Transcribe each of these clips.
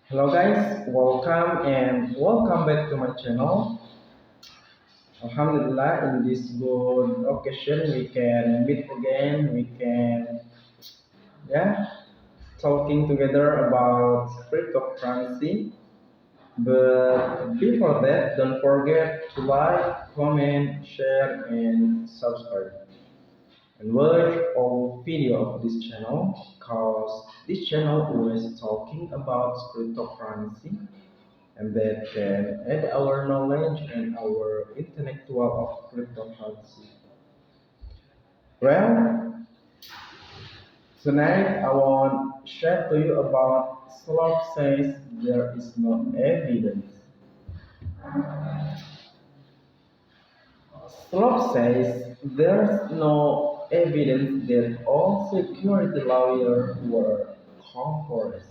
Hello guys, welcome back to my channel. Alhamdulillah, in this good occasion we can meet again. We can yeah talking together about cryptocurrency. But before that, don't forget to like, comment, share, and subscribe. And watch all video of this channel, cause this channel is talking about cryptocurrency and that can add our knowledge and our intellectual of cryptocurrency. Well, tonight I want to share to you about Slope says there is no evidence. Slope says there's no evidence that all security lawyers were corporates.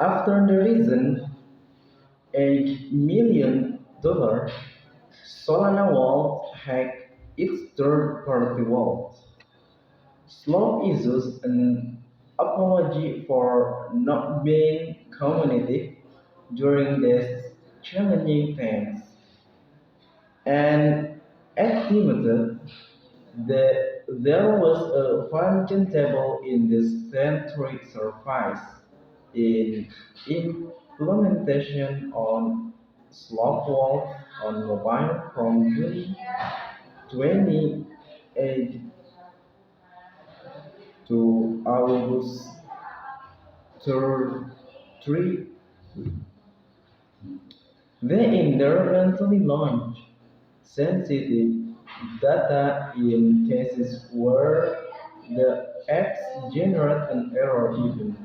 After the recent $8 million Solana Vault hacked its third-party vault. Slope issues an apology for not being communicative during these challenging times and admitted that there was a function table in the century surface in implementation on Slope Vault on mobile from June 28 to August 3. They independently launch sensitive data in cases where the apps generate an error even.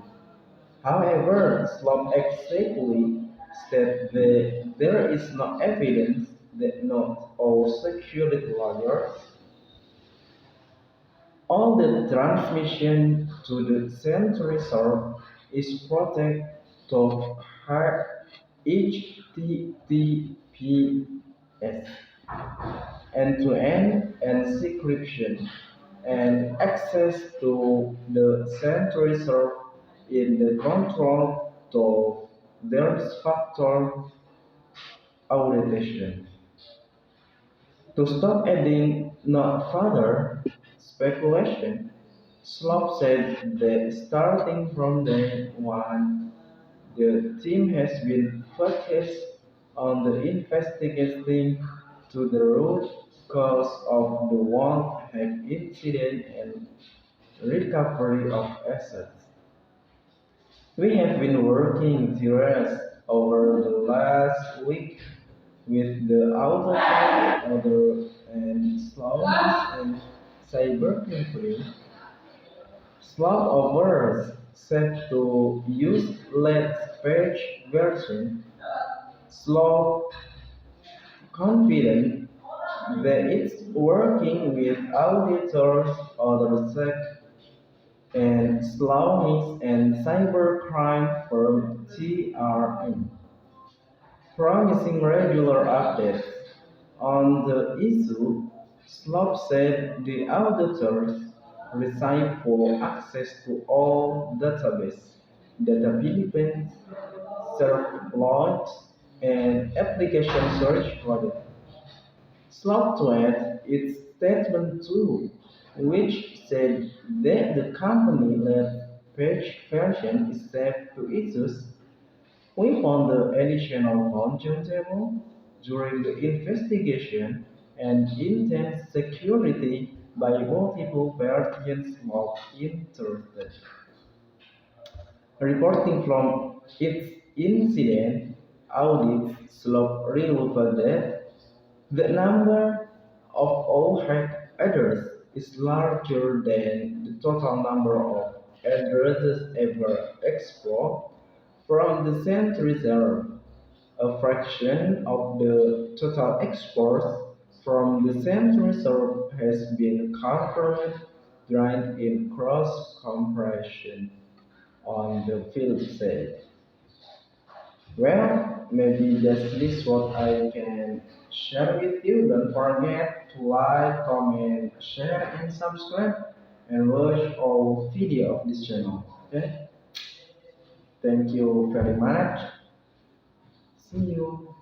However, Slop exactly states that there is no evidence that not all security lawyers all the transmission to the central server is protected to HTTPS end-to-end encryption and access to the central server in the control of their factor authentication. To stop adding not further speculation, Slop said that starting from day one, the team has been focused on the investigating to the root cause of the one hack incident and recovery of assets. We have been working tireless over the last week with the AutoCAD order and slowness and cybercrime. Slot overs set to use late page version. Slow confident that it's working with auditors, other sec and slowness and cybercrime firm TRM. Promising regular updates on the issue, Slop said the auditors received full access to all database, data Philippines, server and application search project. Slop tweeted its statement too, which said that the company led page version is safe to issues. We found the additional function table during the investigation and intense security by multiple parties of interest. Reporting from its incident audit Slope revealed that the number of all hacked addresses is larger than the total number of addresses ever explored from the sent reserve. A fraction of the total exports from the sent reserve has been confirmed during in cross comparison on the field said. Well, maybe that's this what I can share with you. Don't forget to like, comment, share, and subscribe, and watch all video of this channel. Okay? Thank you very much. See you.